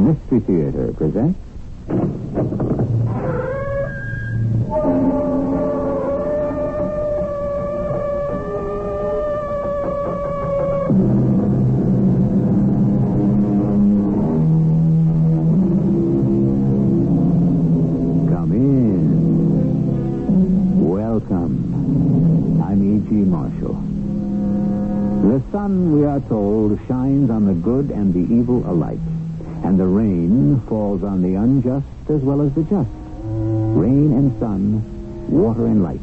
Mystery Theater presents... Come in. Welcome. I'm E.G. Marshall. The sun, we are told, shines on the good and the evil alike. And the rain falls on the unjust as well as the just. Rain and sun, water and light.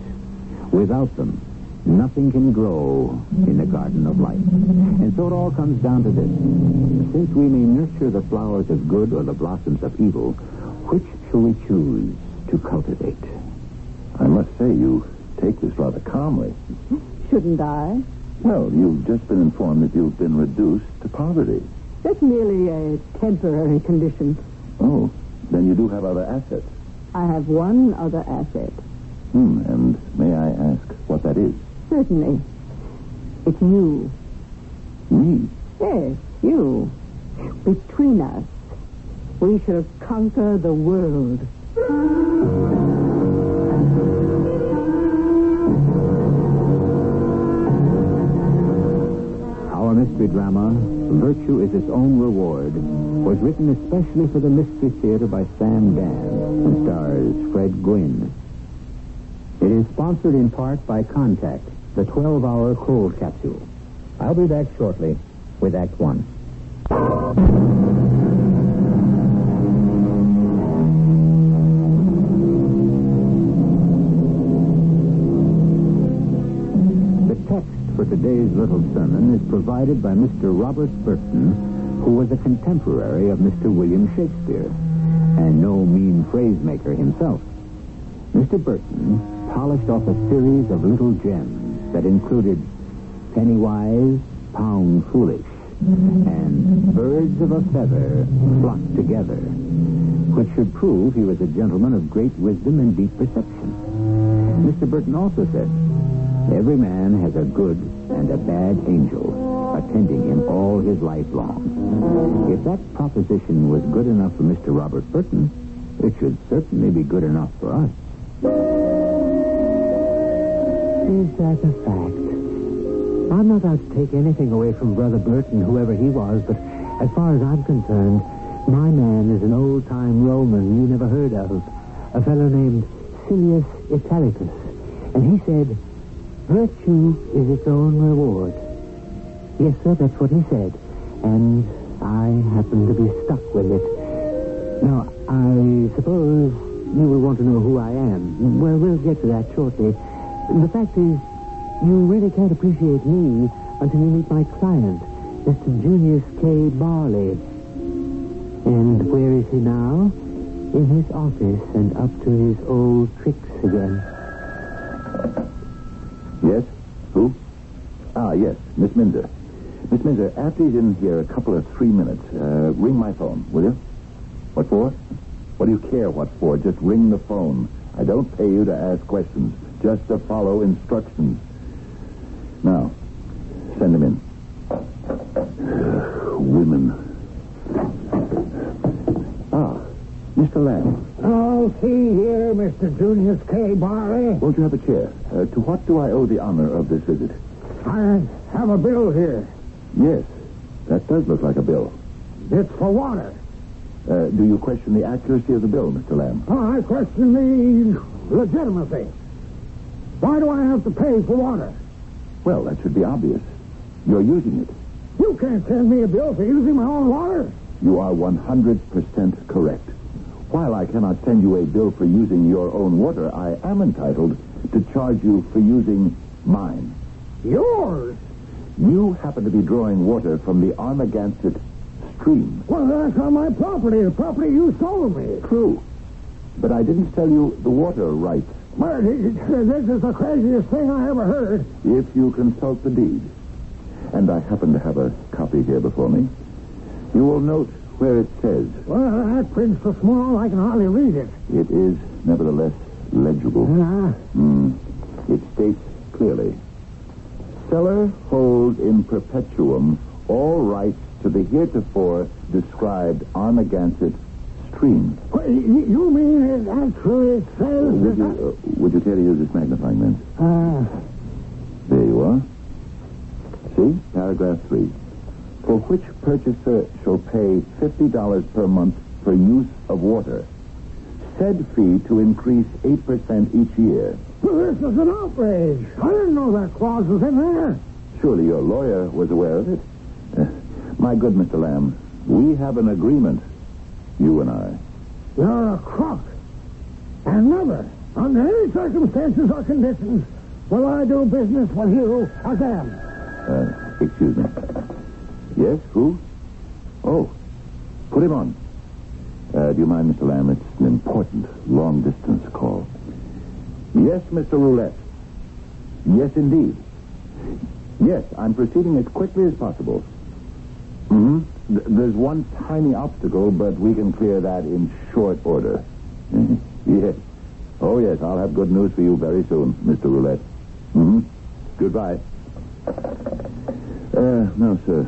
Without them, nothing can grow in the garden of life. And so it all comes down to this. Since we may nurture the flowers of good or the blossoms of evil, which shall we choose to cultivate? I must say, you take this rather calmly. Shouldn't I? Well, you've just been informed that you've been reduced to poverty. That's merely a temporary condition. Oh, then you do have other assets. I have one other asset. And may I ask what that is? Certainly. It's you. Me? Yes, you. Between us, we shall conquer the world. Our mystery drama, Virtue is Its Own Reward, was written especially for the Mystery Theater by Sam Dan and stars Fred Gwynne. It is sponsored in part by Contact, the 12-hour cold capsule. I'll be back shortly with Act One. For today's little sermon is provided by Mr. Robert Burton, who was a contemporary of Mr. William Shakespeare, and no mean phrase maker himself. Mr. Burton polished off a series of little gems that included penny wise, pound foolish, and birds of a feather flocked together, which should prove he was a gentleman of great wisdom and deep perception. Mr. Burton also said, every man has a good and a bad angel attending him all his life long. If that proposition was good enough for Mr. Robert Burton, it should certainly be good enough for us. Is that a fact? I'm not out to take anything away from Brother Burton, whoever he was, but as far as I'm concerned, my man is an old-time Roman you never heard of, a fellow named Silius Italicus. And he said, virtue is its own reward. Yes, sir, that's what he said. And I happen to be stuck with it. Now, I suppose you will want to know who I am. Well, we'll get to that shortly. The fact is, you really can't appreciate me until you meet my client, Mr. Junius K. Barley. And where is he now? In his office and up to his old tricks again. Yes? Who? Ah, yes, Miss Minzer. Miss Minzer, after he's in here a couple of 3 minutes, ring my phone, will you? What for? What do you care what for? Just ring the phone. I don't pay you to ask questions, just to follow instructions. Now, send him in. Women. Ah, Mr. Lamb. Oh, see here, Mr. Junius K. Barley. Won't you have a chair? To what do I owe the honor of this visit? I have a bill here. Yes, that does look like a bill. It's for water. Do you question the accuracy of the bill, Mr. Lamb? Oh, I question the legitimacy. Why do I have to pay for water? Well, that should be obvious. You're using it. You can't send me a bill for using my own water. You are 100% correct. While I cannot send you a bill for using your own water, I am entitled to charge you for using mine. Yours? You happen to be drawing water from the Armagansett stream. Well, that's on my property, the property you sold me. True. But I didn't sell you the water rights. Well, this is the craziest thing I ever heard. If you consult the deed, and I happen to have a copy here before me, you will note where it says. Well, that print's so small I can hardly read it. It is, nevertheless, legible. It states clearly, seller holds in perpetuum all rights to the heretofore described Armagansett stream. You mean it actually says... Would you care to use this magnifying lens? There you are. See? Paragraph 3. For which purchaser shall pay $50 per month for use of water. Said fee to increase 8% each year. Well, this is an outrage. I didn't know that clause was in there. Surely your lawyer was aware of it. My good Mr. Lamb, we have an agreement, you and I. You're a crook. And never, under any circumstances or conditions, will I do business with you again. Excuse me. Yes, who? Oh, put him on. Do you mind, Mr. Lamb? It's an important long-distance call. Yes, Mr. Roulette. Yes, indeed. Yes, I'm proceeding as quickly as possible. Mm-hmm. There's one tiny obstacle, but we can clear that in short order. Yes. Oh, yes, I'll have good news for you very soon, Mr. Roulette. Mm-hmm. Goodbye. No, sir.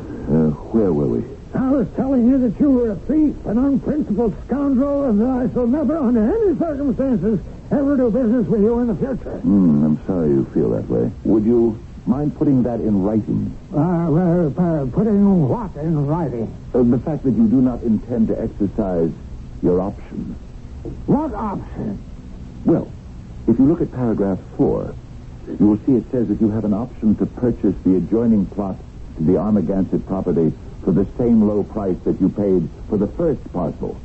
Where were we? I was telling you that you were a thief, an unprincipled scoundrel, and that I shall never, under any circumstances, ever do business with you in the future. I'm sorry you feel that way. Would you mind putting that in writing? Putting what in writing? The fact that you do not intend to exercise your option. What option? Well, if you look at paragraph 4, you will see it says that you have an option to purchase the adjoining plot to the Armagansett property for the same low price that you paid for the first parcel.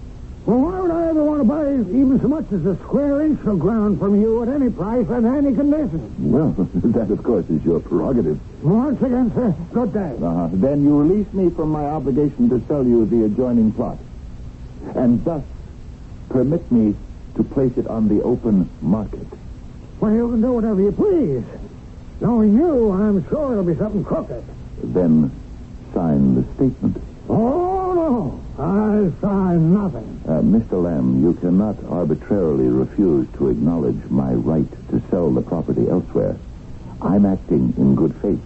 Well, why would I ever want to buy even so much as a square inch of ground from you at any price and any condition? Well, that, of course, is your prerogative. Once again, sir, good day. Then you release me from my obligation to sell you the adjoining plot, and thus permit me to place it on the open market. Well, you can do whatever you please. Knowing you, I'm sure it'll be something crooked. Then sign the statement. Oh, no. I sign nothing. Mr. Lamb, you cannot arbitrarily refuse to acknowledge my right to sell the property elsewhere. I'm acting in good faith.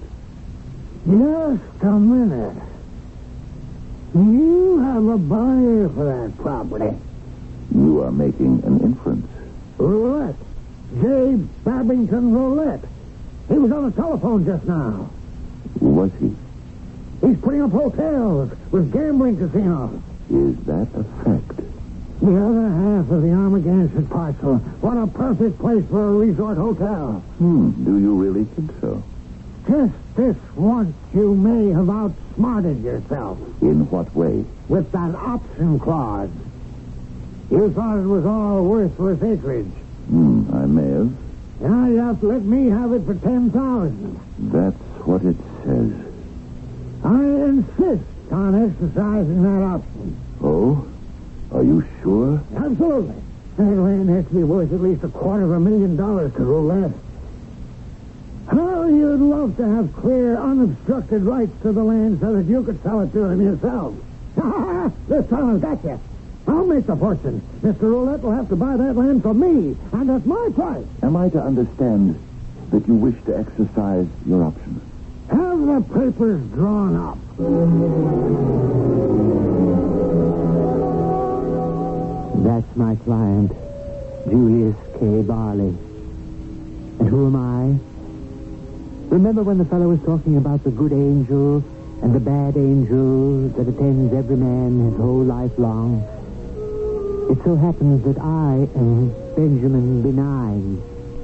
Just a minute. You have a buyer for that property. You are making an inference. Roulette. J. Babington Roulette. He was on the telephone just now. Was he? He's putting up hotels with gambling casinos. Is that a fact? The other half of the Armagansett parcel. What a perfect place for a resort hotel. Do you really think so? Just this once you may have outsmarted yourself. In what way? With that option clause. You thought it was all worthless acreage. I may have. Now you have to let me have it for $10,000. That's what it says. I insist on exercising that option. Oh? Are you sure? Absolutely. That land has to be worth at least $250,000 to Roulette. How you'd love to have clear, unobstructed rights to the land so that you could sell it to him yourself. This time I've got you. I'll make the fortune. Mr. Roulette will have to buy that land from me, and at my price. Am I to understand that you wish to exercise your option? Have the papers drawn up. That's my client, Julius K. Barley. And who am I? Remember when the fellow was talking about the good angel and the bad angel that attends every man his whole life long? It so happens that I am Benjamin Benign,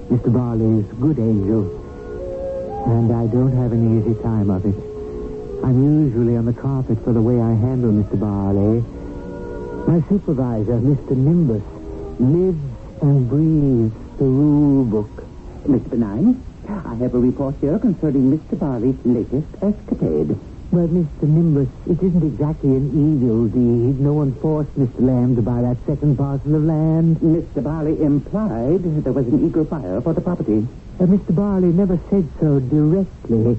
Mr. Barley's good angel. And I don't have an easy time of it. I'm usually on the carpet for the way I handle Mr. Barley. My supervisor, Mr. Nimbus, lives and breathes the rule book. Mr. Benign, I have a report here concerning Mr. Barley's latest escapade. Well, Mr. Nimbus, it isn't exactly an evil deed. No one forced Mr. Lamb to buy that second parcel of land. Mr. Barley implied there was an eager buyer for the property. Mr. Barley never said so directly.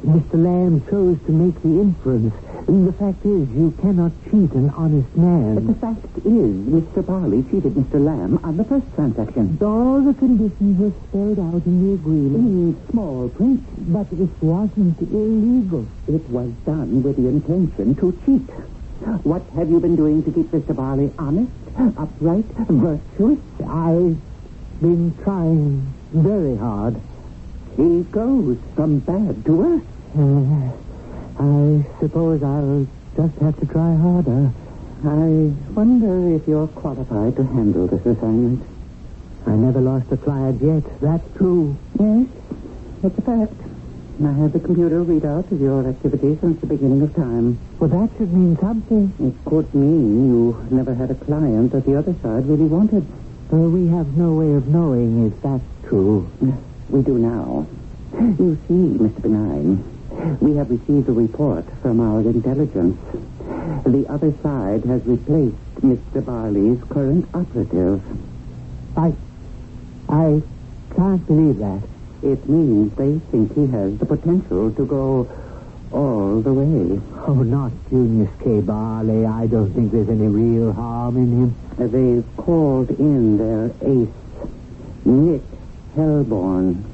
Mr. Lamb chose to make the inference. The fact is, you cannot cheat an honest man. But the fact is, Mr. Barley cheated Mr. Lamb on the first transaction. All the conditions were spelled out in the agreement. In small print. But it wasn't illegal. It was done with the intention to cheat. What have you been doing to keep Mr. Barley honest, upright, virtuous? I've been trying very hard. He goes from bad to worse. I suppose I'll just have to try harder. I wonder if you're qualified to handle this assignment. I never lost a client yet. That's true. Yes, that's a fact. I have the computer readout of your activity since the beginning of time. Well, that should mean something. It could mean you never had a client that the other side really wanted. We have no way of knowing if that's true. We do now. You see, Mr. Benign, we have received a report from our intelligence. The other side has replaced Mr. Barley's current operative. I can't believe that. It means they think he has the potential to go all the way. Oh, not Junius K. Barley. I don't think there's any real harm in him. They've called in their ace, Nick Hellborn.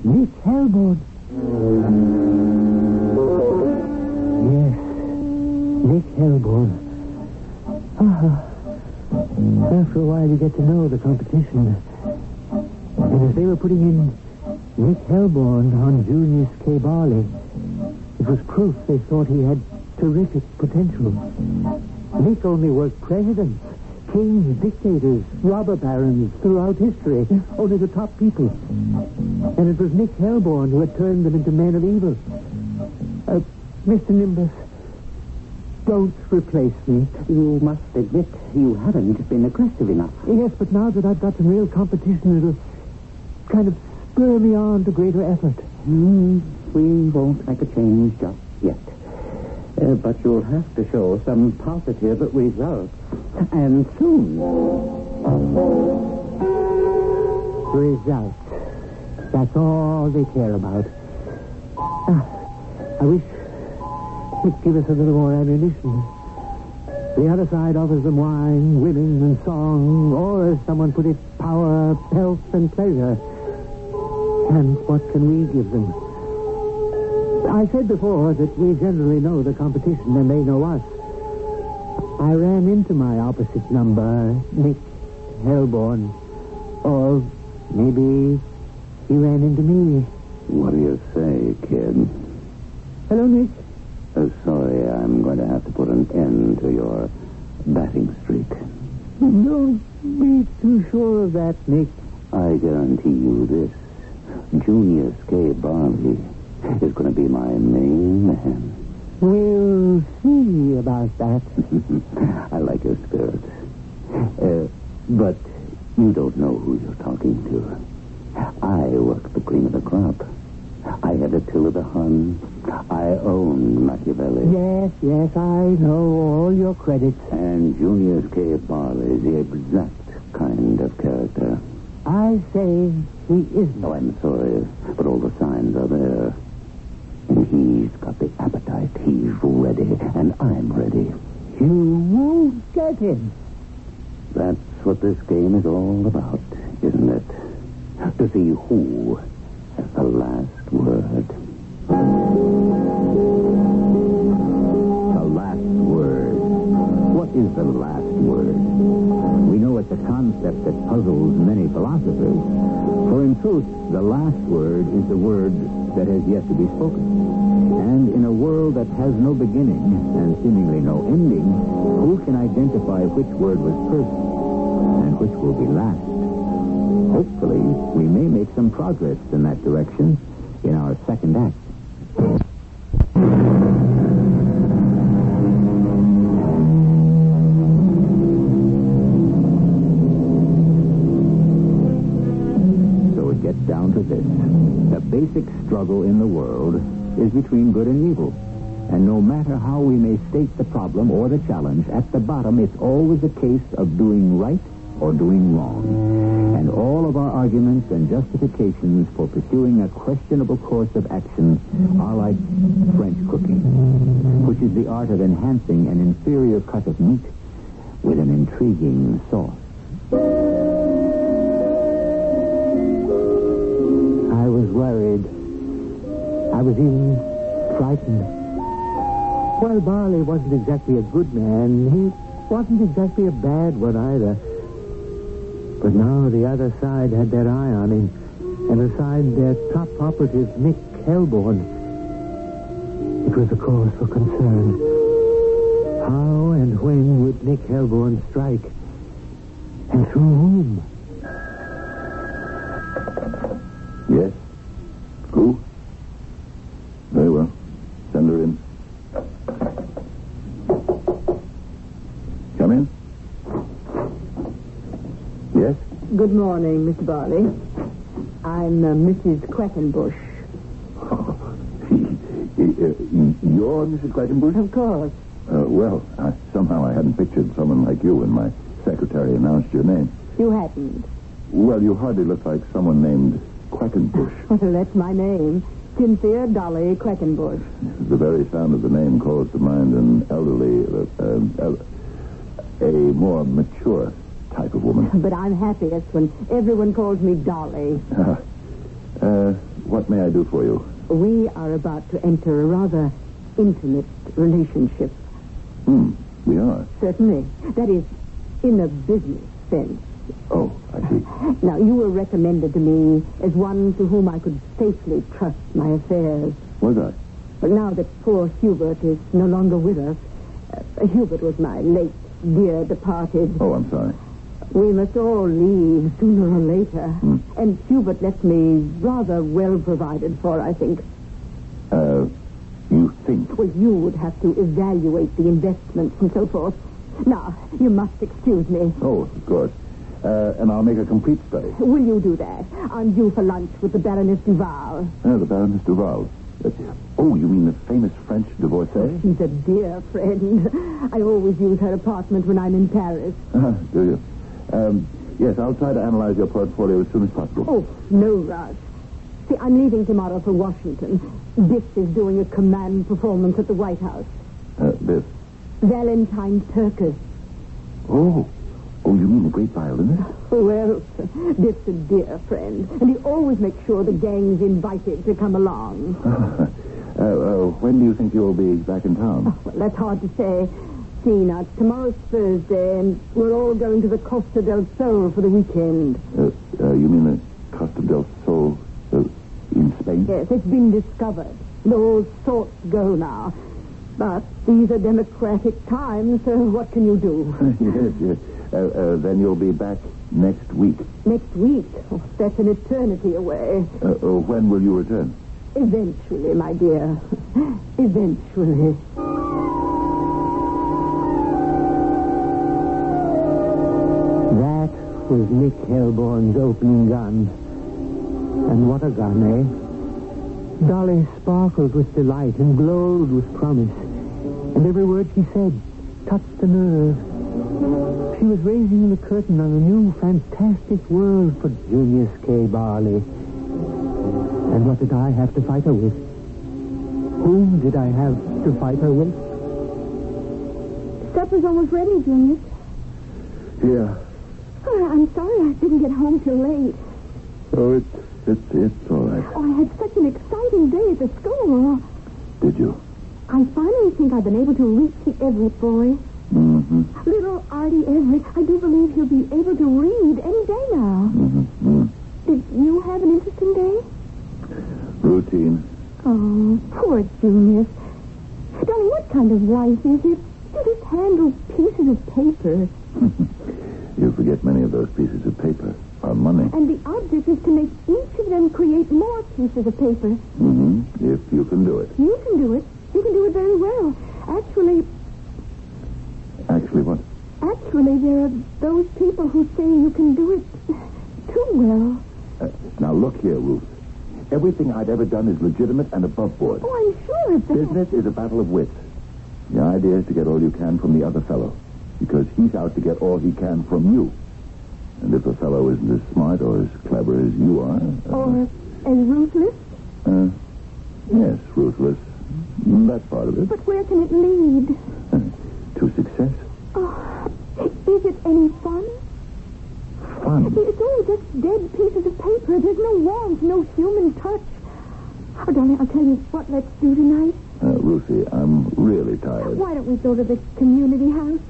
Nick Hellborn? Yes, Nick Hellborn. After a while, you get to know the competition. And as they were putting in Nick Hellborn on Junius K. Barley, it was proof they thought he had terrific potential. Nick only worked presidents, kings, dictators, robber barons throughout history, only the top people. And it was Nick Hellborn who had turned them into men of evil. Mr. Nimbus, don't replace me. You must admit you haven't been aggressive enough. Yes, but now that I've got some real competition, it'll kind of spur me on to greater effort. We won't make a change just yet. But you'll have to show some positive results. And soon. Results. That's all they care about. I wish they'd give us a little more ammunition. The other side offers them wine, women, and song, or, as someone put it, power, health, and pleasure. And what can we give them? I said before that we generally know the competition and they know us. I ran into my opposite number, Nick Hellborn. Or maybe he ran into me. What do you say, kid? Hello, Nick. Sorry, I'm going to have to put an end to your batting streak. Don't be too sure of that, Nick. I guarantee you this. Junius K. Barley is going to be my main man. We'll see about that. I like your spirit. But you don't know who you're talking to. I work the cream of the crop. I had a till of the Hun. I owned Machiavelli. Yes, I know all your credits. And Junius K. Barley is the exact kind of character. I say he isn't. Oh, I'm sorry, but all the signs are there. And he's got the appetite. He's ready, and I'm ready. You won't get him. That's what this game is all about, isn't it? To see who has the last word. The last word. What is the last word? We know it's a concept that puzzles many philosophers. For in truth, the last word is the word that has yet to be spoken. And in a world that has no beginning and seemingly no ending, who can identify which word was first and which will be last? Hopefully, we may make some progress in that direction in our second act. So it gets down to this. The basic struggle in the world is between good and evil. And no matter how we may state the problem or the challenge, at the bottom it's always a case of doing right or doing wrong. And all of our arguments and justifications for pursuing a questionable course of action are like French cooking, which is the art of enhancing an inferior cut of meat with an intriguing sauce. I was worried. I was even frightened. Well, Barley wasn't exactly a good man. He wasn't exactly a bad one either. But now the other side had their eye on him, and assigned their top operative, Nick Helborn. It was a cause for concern. How and when would Nick Helborn strike? And through whom? Yes? Who? Very well. Send her in. Come in. Yes? Good morning, Mr. Barley. I'm Mrs. Quackenbush. You're Mrs. Quackenbush? Of course. Somehow I hadn't pictured someone like you when my secretary announced your name. You hadn't? Well, you hardly look like someone named Quackenbush. Well, that's my name. Cynthia Dolly Quackenbush. The very sound of the name calls to mind an elderly, a more mature type of woman. But I'm happiest when everyone calls me Dolly. What may I do for you? We are about to enter a rather intimate relationship. We are? Certainly. That is, in a business sense. Oh, I see. Now, you were recommended to me as one to whom I could safely trust my affairs. Was I? But now that poor Hubert is no longer with us, Hubert was my late dear departed. Oh, I'm sorry. We must all leave sooner or later. And Hubert left me rather well provided for, I think. You think? Well, you would have to evaluate the investments and so forth. Now, you must excuse me. Oh, of course. And I'll make a complete study. Will you do that? I'm due for lunch with the Baroness Duval. The Baroness Duval. Oh, you mean the famous French divorcee? She's a dear friend. I always use her apartment when I'm in Paris. Do you? Yes, I'll try to analyze your portfolio as soon as possible. Oh, no rush. See, I'm leaving tomorrow for Washington. Biff is doing a command performance at the White House. Biff? Valentine Turkus. Oh, you mean the great violinist? Well, Biff's a dear friend, and he always makes sure the gang's invited to come along. When do you think you'll be back in town? Oh, well, that's hard to say. See, now, tomorrow's Thursday, and we're all going to the Costa del Sol for the weekend. You mean the Costa del Sol in Spain? Yes, it's been discovered. And all sorts go now. But these are democratic times, so what can you do? Yes. Then you'll be back next week. Next week? Oh, that's an eternity away. When will you return? Eventually, my dear. Eventually. That was Nick Helborn's opening gun. And what a gun, eh? Dolly sparkled with delight and glowed with promise. And every word she said touched a nerve. She was raising the curtain on a new, fantastic world for Junius K. Barley. And what did I have to fight her with? Whom did I have to fight her with? Supper's almost ready, Junius. Yeah. Oh, I'm sorry I didn't get home till late. Oh, it's all right. Oh, I had such an exciting day at the school. Did you? I finally think I've been able to reach the Everett boy. Mm-hmm. Little Artie Everett, I do believe he'll be able to read any day now. Mm-hmm. Did you have an interesting day? Routine. Oh, poor Junius. Darling, what kind of life is it? You just handle pieces of paper. You forget many of those pieces of paper are money. And the object is to make each of them create more pieces of paper. Mm-hmm. If you can do it. You can do it. You can do it very well. Actually, what? Actually, there are those people who say you can do it too well. Now, look here, Ruth. Everything I've ever done is legitimate and above board. Oh, I'm sure of that. Business is a battle of wits. The idea is to get all you can from the other fellow, because he's out to get all he can from you. And if a fellow isn't as smart or as clever as you are... Or as ruthless? Yes, ruthless. That's part of it. But where can it lead? To success. Oh, is it any fun? Fun? It's only just dead pieces of paper. There's no warmth, no human touch. Oh, darling, I'll tell you what let's do tonight. Ruthie, I'm really tired. Why don't we go to the community house?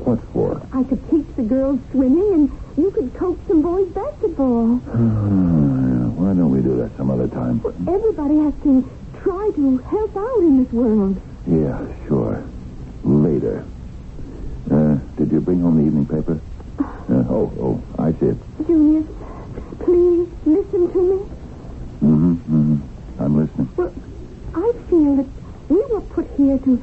What for? I could teach the girls swimming, and you could coach some boys basketball. Why don't we do that some other time? Well, everybody has to try to help out in this world. Yeah, sure. Later. Did you bring home the evening paper? I see it. Junius, please listen to me. I'm listening. Well, I feel that we were put here to...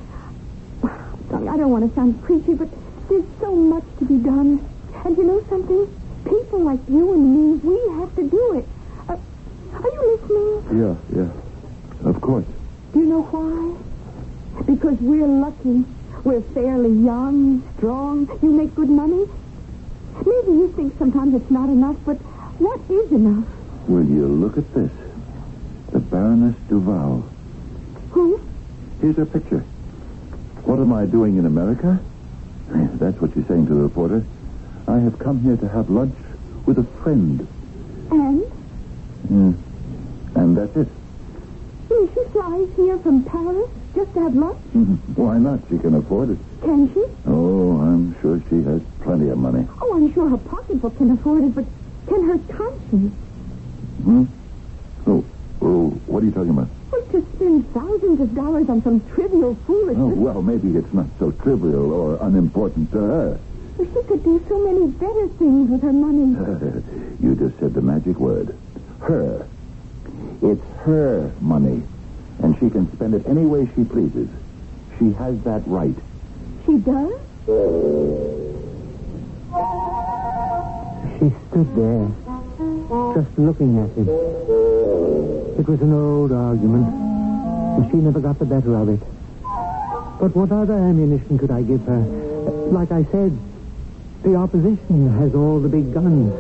Sorry, I don't want to sound preachy, but there's so much to be done. And you know something? People like you and me, we have to do it. Are you listening? Yeah. Of course. Do you know why? Because we're lucky. We're fairly young, strong. You make good money. Maybe you think sometimes it's not enough, but what is enough? Will you look at this? The Baroness Duval. Who? Here's her picture. What am I doing in America? That's what she's saying to the reporter. I have come here to have lunch with a friend. And? And that's it. She flies here from Paris just to have lunch? Why not? She can afford it. Can she? Oh, I'm sure she has plenty of money. Oh, I'm sure her pocketbook can afford it, but can her conscience? Oh, what are you talking about? Well, to spend thousands of dollars on some trivial foolishness. Oh, well, maybe it's not so trivial or unimportant to her. Well, she could do so many better things with her money. You just said the magic word. Her. It's her money. And she can spend it any way she pleases. She has that right. She does? She stood there, just looking at him. It was an old argument, and she never got the better of it. But what other ammunition could I give her? Like I said, the opposition has all the big guns.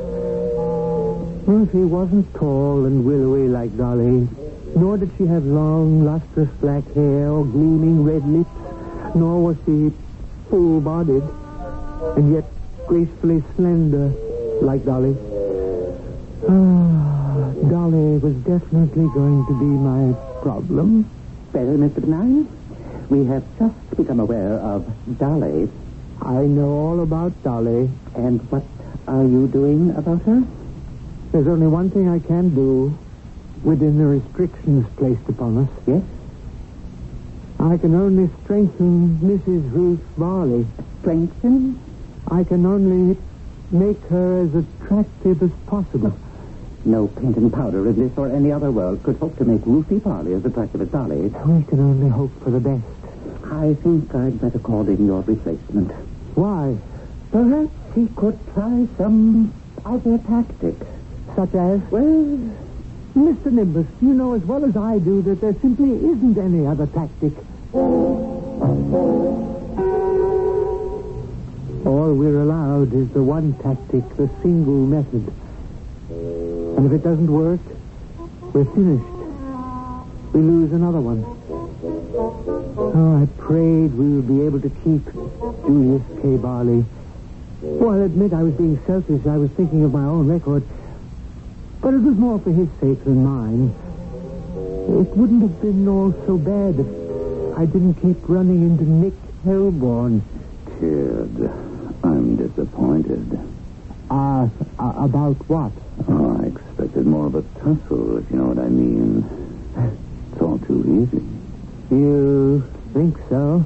Ruthie wasn't tall and willowy like Dolly, nor did she have long, lustrous black hair or gleaming red lips, nor was she full-bodied, and yet gracefully slender like Dolly. Dolly was definitely going to be my problem. Well, Mr. Benign, we have just become aware of Dolly. I know all about Dolly. And what are you doing about her? There's only one thing I can do within the restrictions placed upon us. Yes? I can only strengthen Mrs. Ruth Varley. Strengthen? I can only make her as attractive as possible. No paint and powder in this or any other world could hope to make Ruthie Varley as attractive as Dolly. We can only hope for the best. I think I'd better call in your replacement. Why? Perhaps he could try some other tactic. Such as? Well, Mr. Nimbus, you know as well as I do that there simply isn't any other tactic. All we're allowed is the one tactic, the single method. And if it doesn't work, we're finished. We lose another one. Oh, I prayed we would be able to keep Julius K. Barley. Oh, I'll admit I was being selfish. I was thinking of my own record. But it was more for his sake than mine. It wouldn't have been all so bad if I didn't keep running into Nick Hellborn. Kid, I'm disappointed. About what? Oh, I expected more of a tussle, if you know what I mean. It's all too easy. You think so?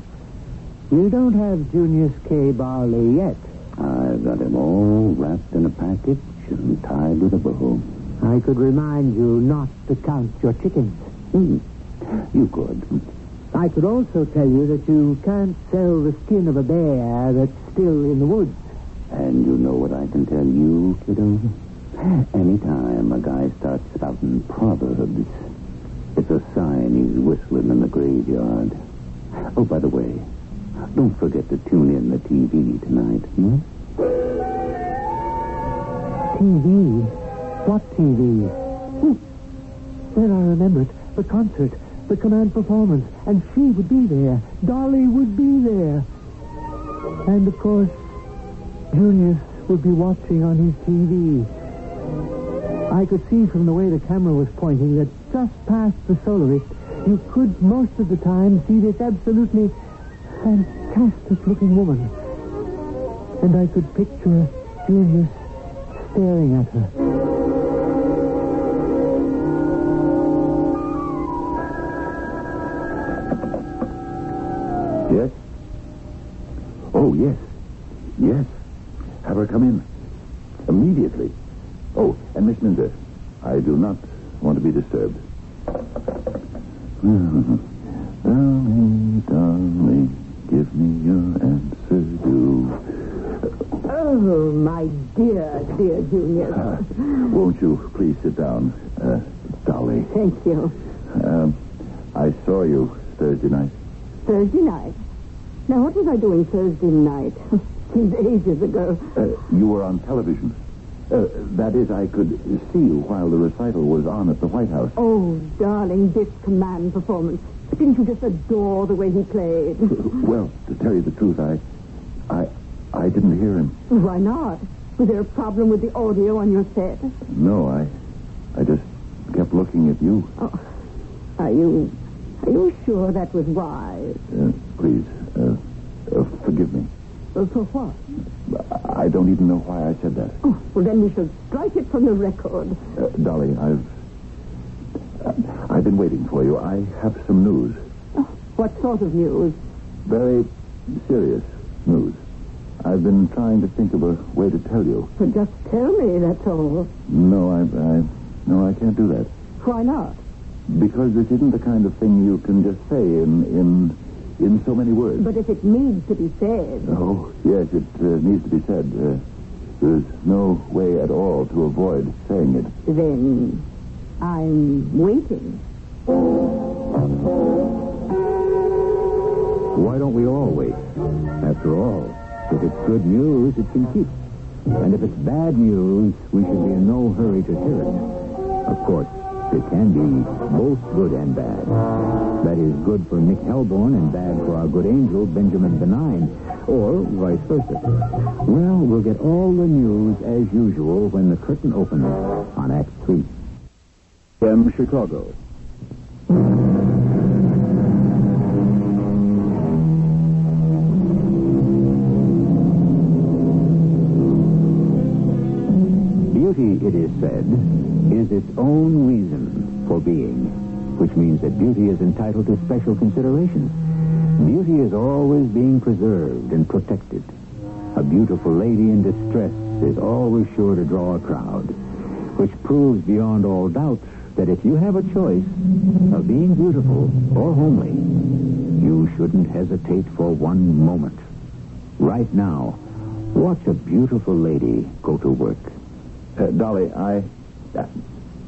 You don't have Junius K. Barley yet. I've got him all wrapped in a package and tied with a bow. I could remind you not to count your chickens. You could. I could also tell you that you can't sell the skin of a bear that's still in the woods. And you know what I can tell you, kiddo? Anytime a guy starts spouting proverbs, it's a sign he's whistling in the graveyard. Oh, by the way, don't forget to tune in the TV tonight, TV? What TV? Then I remembered the concert, the command performance, and she would be there. Dolly would be there. And, of course, Junius would be watching on his TV. I could see from the way the camera was pointing that just past the soloist, you could most of the time see this absolutely fantastic-looking woman. And I could picture Junius staring at her. Yes? Oh, yes. Yes. Have her come in. Immediately. Oh, and Miss Minder, I do not want to be disturbed. Darling, darling, give me your answer, do. Oh, my dear Junius. Won't you please sit down, Dolly? Thank you. I saw you Thursday night. Thursday night? Now, what was I doing Thursday night? Seems ages ago. You were on television. That is, I could see you while the recital was on at the White House. Oh, darling, this command performance. Didn't you just adore the way he played? Well, to tell you the truth, I didn't hear him. Why not? Was there a problem with the audio on your set? No, I just kept looking at you. Oh, are you sure that was wise? Please, forgive me. For what? I don't even know why I said that. Oh, well, then we should strike it from the record. Dolly, I've been waiting for you. I have some news. Oh, what sort of news? Very serious news. I've been trying to think of a way to tell you. Well, just tell me, that's all. No, I can't do that. Why not? Because this isn't the kind of thing you can just say in so many words. But if it needs to be said... Oh, yes, it needs to be said. There's no way at all to avoid saying it. Then I'm waiting. Why don't we all wait? After all, if it's good news, it can keep. And if it's bad news, we should be in no hurry to hear it. Of course, it can be both good and bad. That is, good for Nick Hellborn and bad for our good angel, Benjamin Benign, or vice versa. Well, we'll get all the news as usual when the curtain opens on Act 3. From Chicago. Beauty, it is said, is its own reason for being, which means that beauty is entitled to special consideration. Beauty is always being preserved and protected. A beautiful lady in distress is always sure to draw a crowd, which proves beyond all doubt that if you have a choice of being beautiful or homely, you shouldn't hesitate for one moment. Right now, watch a beautiful lady go to work. Dolly, I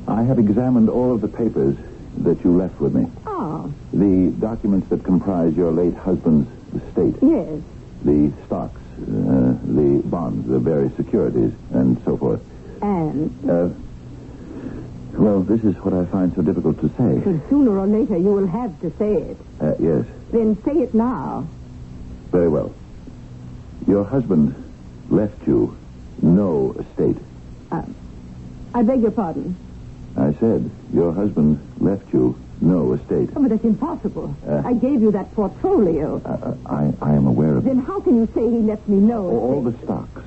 have examined all of the papers that you left with me. Oh. The documents that comprise your late husband's estate. Yes. The stocks, the bonds, the various securities, and so forth. And? Well, this is what I find so difficult to say. But sooner or later you will have to say it. Yes. Then say it now. Very well. Your husband left you no estate. I beg your pardon. I said your husband left you no estate. Oh, but that's impossible. I gave you that portfolio. I am aware of it. Then how can you say he left me no estate? All the stocks,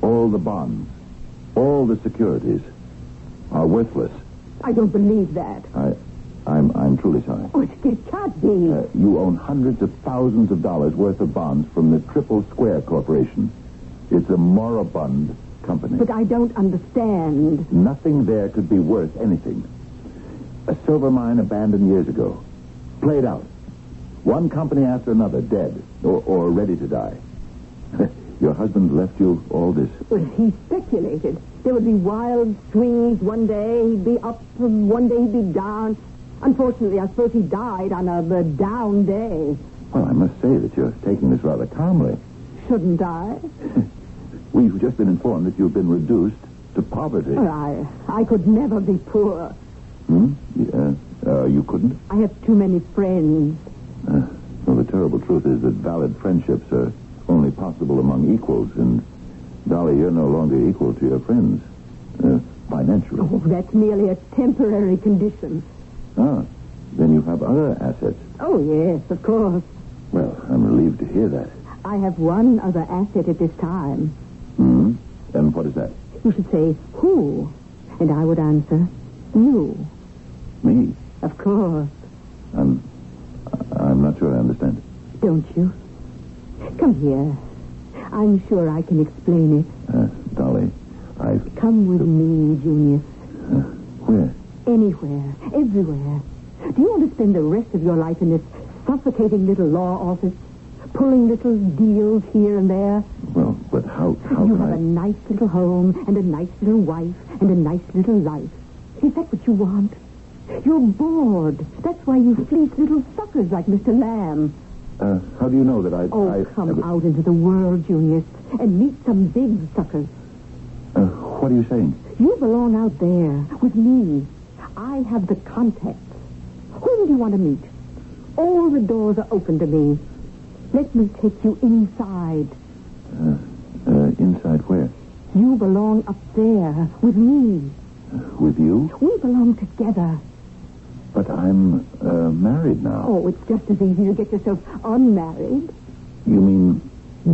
all the bonds, all the securities are worthless. I don't believe that. I'm truly sorry. Oh, it can't be. You own hundreds of thousands of dollars worth of bonds from the Triple Square Corporation. It's a moribund company. But I don't understand. Nothing there could be worth anything. A silver mine abandoned years ago. Played out. One company after another dead or ready to die. Your husband left you all this. Well, he speculated. There would be wild swings. One day he'd be up, and one day he'd be down. Unfortunately, I suppose he died on a down day. Well, I must say that you're taking this rather calmly. Shouldn't I? We've just been informed that you've been reduced to poverty. I could never be poor. You couldn't? I have too many friends. Well, the terrible truth is that valid friendships are only possible among equals, and, Dolly, you're no longer equal to your friends, financially. Oh, that's merely a temporary condition. Ah, then you have other assets. Oh, yes, of course. Well, I'm relieved to hear that. I have one other asset at this time. And what is that? You should say, who? And I would answer, you. Me? Of course. I'm not sure I understand. Don't you? Come here. I'm sure I can explain it. Dolly, Come with me, Junius. Where? Anywhere. Everywhere. Do you want to spend the rest of your life in this suffocating little law office? Pulling little deals here and there? Well, but how You can have a nice little home and a nice little wife and a nice little life. Is that what you want? You're bored. That's why you fleece little suckers like Mr. Lamb. How do you know that I... Come out into the world, Junius, and meet some big suckers. What are you saying? You belong out there with me. I have the contacts. Whom do you want to meet? All the doors are open to me. Let me take you inside. Inside where? You belong up there with me. With you? We belong together. But I'm married now. Oh, it's just as easy to get yourself unmarried. You mean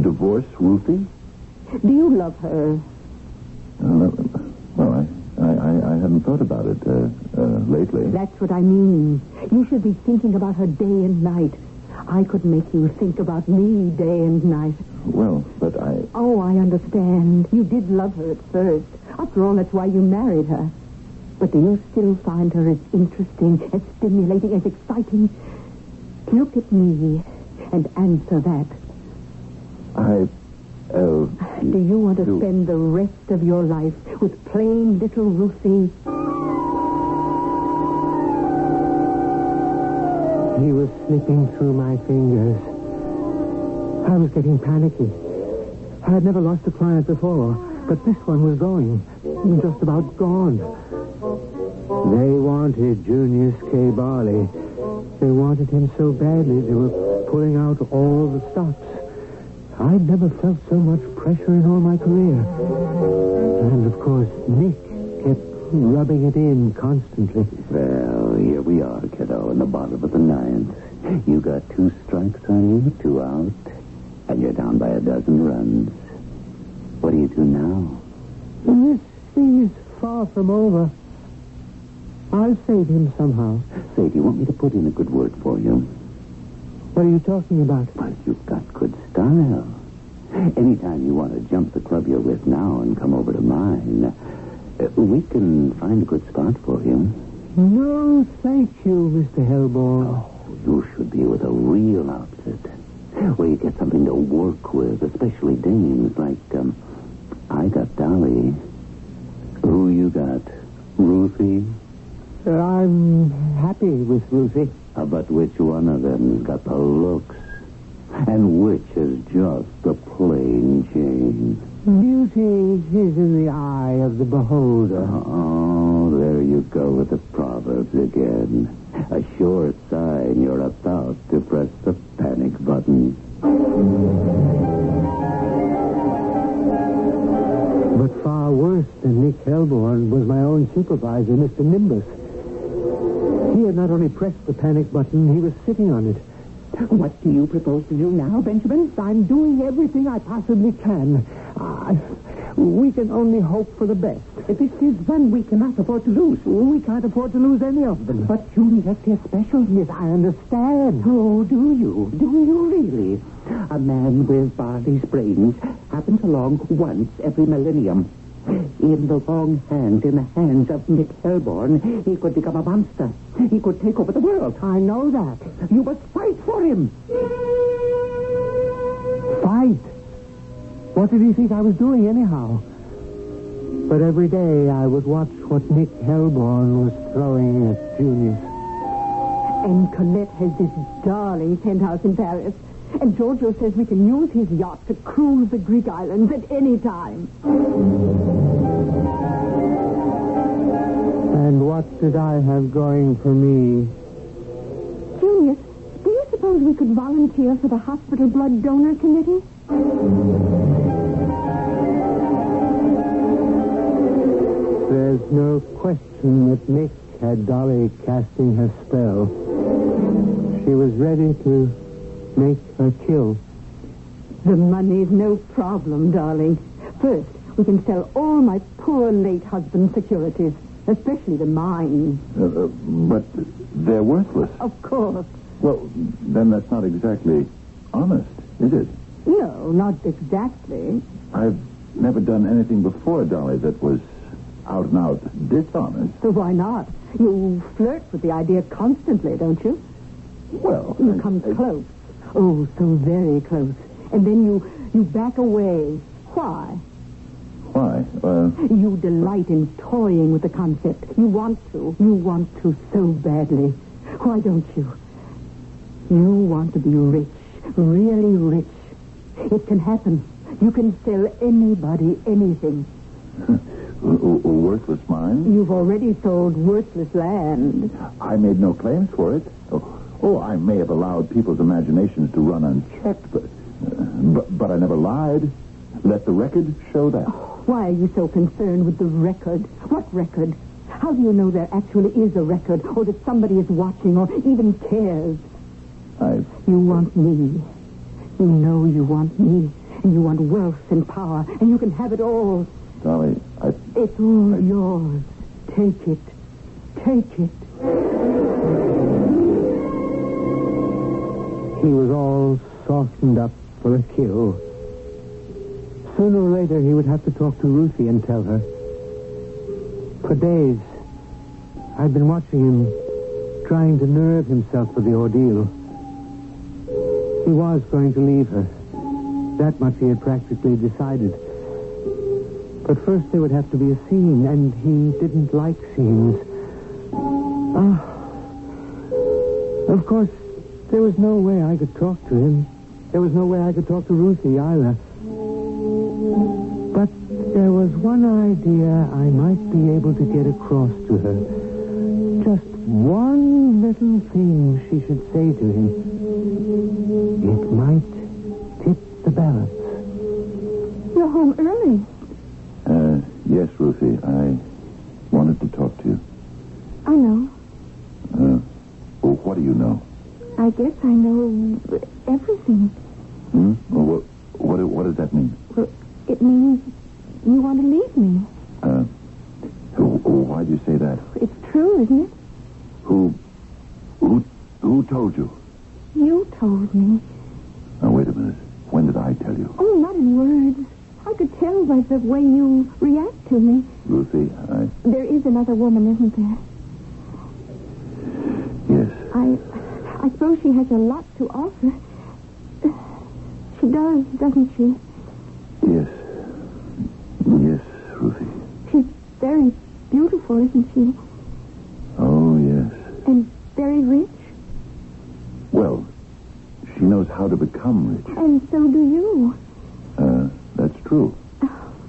divorce Ruthie? Do you love her? Well, I hadn't thought about it lately. That's what I mean. You should be thinking about her day and night. I could make you think about me day and night. Well, but I... Oh, I understand. You did love her at first. After all, that's why you married her. But do you still find her as interesting, as stimulating, as exciting? Look at me and answer that. Do you want to spend the rest of your life with plain little Ruthie? He was slipping through my fingers. I was getting panicky. I had never lost a client before, but this one was going. Just about gone. They wanted Junius K. Barley. They wanted him so badly they were pulling out all the stops. I'd never felt so much pressure in all my career. And, of course, Nick kept rubbing it in constantly. Well, here we are, kiddo, in the bottom of the ninth. You got 2 strikes on you, 2 out, and you're down by 12 runs. What do you do now? This thing is far from over. I'll save him somehow. Say, do you want me to put in a good word for you? What are you talking about? Well, you've got good style. Anytime you want to jump the club you're with now and come over to mine, we can find a good spot for you. No, thank you, Mr. Hellborn. Oh, you should be with a real outfit, where you get something to work with, especially dames like, I got Dolly. Who you got? Ruthie? I'm happy with Ruthie. But which one of them's got the looks? And which is just the plain Jane? Beauty is in the eye of the beholder. Oh, there you go with the proverbs again. A sure sign you're about to press the panic button. But far worse than Nick Hellborn was my own supervisor, Mr. Nimbus. He had not only pressed the panic button, he was sitting on it. What do you propose to do now, Benjamin? I'm doing everything I possibly can. We can only hope for the best. This is one we cannot afford to lose. We can't afford to lose any of them. But Junius is special. Yes, I understand. Oh, do you? Do you really? A man with Barley's brains happens along once every millennium. In the wrong hands, in the hands of Nick Hellborn, he could become a monster. He could take over the world. I know that. You must fight for him. Fight? What did he think I was doing anyhow? But every day I would watch what Nick Hellborn was throwing at Junius. And Colette has this darling penthouse in Paris. And Giorgio says we can use his yacht to cruise the Greek islands at any time. And what did I have going for me? Junius, do you suppose we could volunteer for the hospital blood donor committee? There's no question that Nick had Dolly casting her spell. She was ready to make her kill. The money's no problem, darling. First, we can sell all my poor late husband's securities, especially the mine. But they're worthless. Of course. Well, then that's not exactly honest, is it? No, not exactly. I've never done anything before, Dolly, that was out and out dishonest. So why not? You flirt with the idea constantly, don't you? Well, You come close. Oh, so very close. And then you back away. Why? Why? You delight in toying with the concept. You want to. You want to so badly. Why don't you? You want to be rich. Really rich. It can happen. You can sell anybody anything. Worthless mine? You've already sold worthless land. I made no claims for it. Oh, I may have allowed people's imaginations to run unchecked, but I never lied. Let the record show that. Why are you so concerned with the record? What record? How do you know there actually is a record, or that somebody is watching, or even cares? You want me. You know you want me. And you want wealth and power, and you can have it all. Dolly, It's all yours. Take it. Take it. He was all softened up for a kill. Sooner or later, he would have to talk to Ruthie and tell her. For days, I'd been watching him, trying to nerve himself for the ordeal. He was going to leave her. That much he had practically decided. But first there would have to be a scene, and he didn't like scenes. Of course, there was no way I could talk to him. There was no way I could talk to Ruthie either. But there was one idea I might be able to get across to her. Just one little thing she should say to him. It might tip the balance. You're home early. Yes, Ruthie, I wanted to talk to you. I know. Well, what do you know? I guess I know everything. Well, what does that mean? Well, it means you want to leave me. Why do you say that? It's true, isn't it? Who told you? You told me. Now, wait a minute. When did I tell you? Oh, not in words. I could tell by the way you react to me. Ruthie, There is another woman, isn't there? Yes. I suppose she has a lot to offer. She does, doesn't she? Yes. Yes, Ruthie. She's very beautiful, isn't she? Oh, yes. And very rich. Well, she knows how to become rich. And so do you. That's true.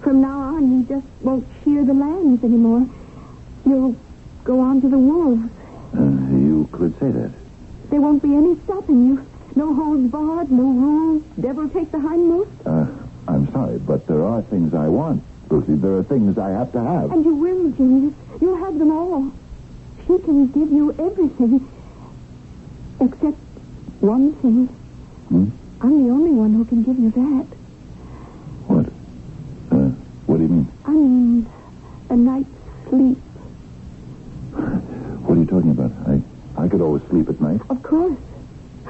From now on, you just won't shear the lambs anymore. You'll go on to the wolves. You could say that. There won't be any stopping you. No holds barred, no rules. Devil take the hindmost. I'm sorry, but there are things I want, Lucy. There are things I have to have. And you will, Genius. You'll have them all. She can give you everything. Except one thing. I'm the only one who can give you that. What? What do you mean? I mean, a night's sleep. What are you talking about? I could always sleep at night. Of course.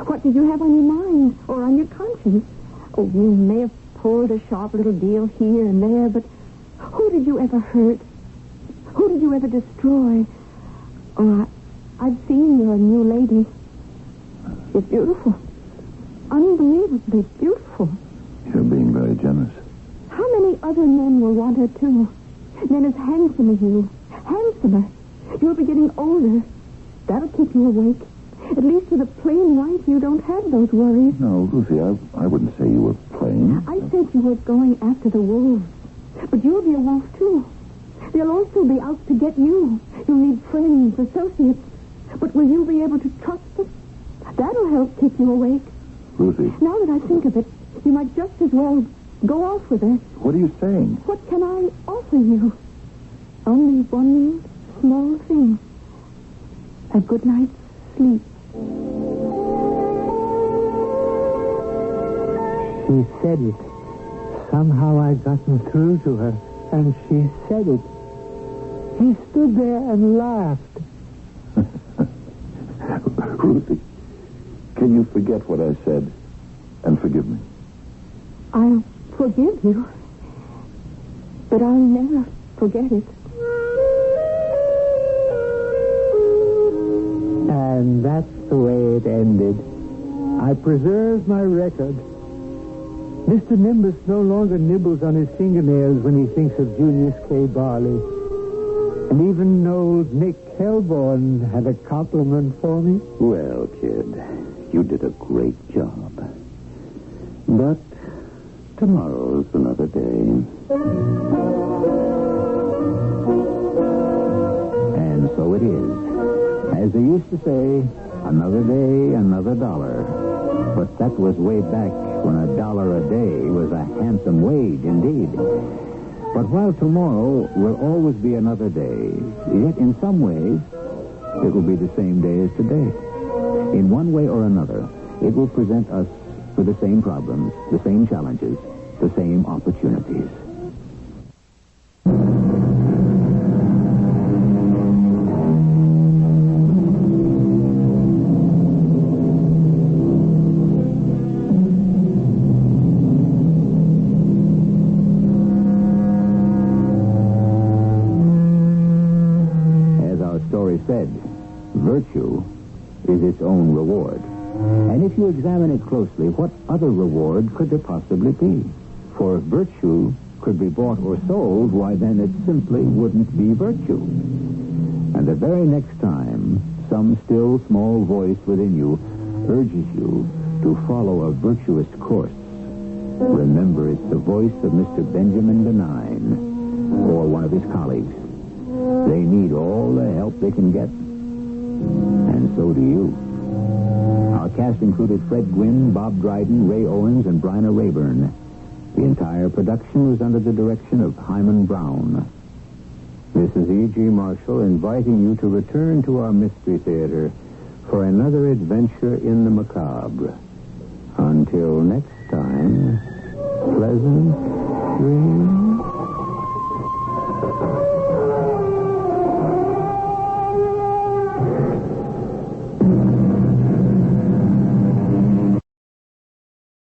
What did you have on your mind or on your conscience? Oh, you may have pulled a sharp little deal here and there, but who did you ever hurt? Who did you ever destroy? Oh, I've seen your new lady. She's beautiful. Unbelievably beautiful. You're being very generous. How many other men will want her, too? Men as handsome as you. Handsomer. You'll be getting older. That'll keep you awake. At least with a plain wife, you don't have those worries. No, Lucy, I wouldn't say you were plain. I said you were going after the wolves. But you'll be a wolf, too. They'll also be out to get you. You'll need friends, associates. But will you be able to trust them? That'll help keep you awake. Lucy. Now that I think of it, you might just as well go off with it. What are you saying? What can I offer you? Only one small thing. A good night's sleep. She said it. Somehow I'd gotten through to her, and she said it. He stood there and laughed. Ruthie, can you forget what I said and forgive me? I'll forgive you, but I'll never forget it. And that's the way it ended. I preserved my record. Mr. Nimbus no longer nibbles on his fingernails when he thinks of Junius K. Barley. And even old Nick Helborn had a compliment for me. Well, kid, you did a great job. But tomorrow's another day. And so it is. As they used to say, another day, another dollar. But that was way back when $1 a day was a handsome wage indeed. But while tomorrow will always be another day, yet in some ways, it will be the same day as today. In one way or another, it will present us with the same problems, the same challenges, the same opportunities. Said, virtue is its own reward. And if you examine it closely, what other reward could there possibly be? For if virtue could be bought or sold, why then it simply wouldn't be virtue. And the very next time some still small voice within you urges you to follow a virtuous course, remember it's the voice of Mr. Benjamin Benign or one of his colleagues. They need all the help they can get. And so do you. Our cast included Fred Gwynn, Bob Dryden, Ray Owens, and Bryna Rayburn. The entire production was under the direction of Himan Brown. This is E.G. Marshall inviting you to return to our Mystery Theater for another adventure in the macabre. Until next time, pleasant dreams.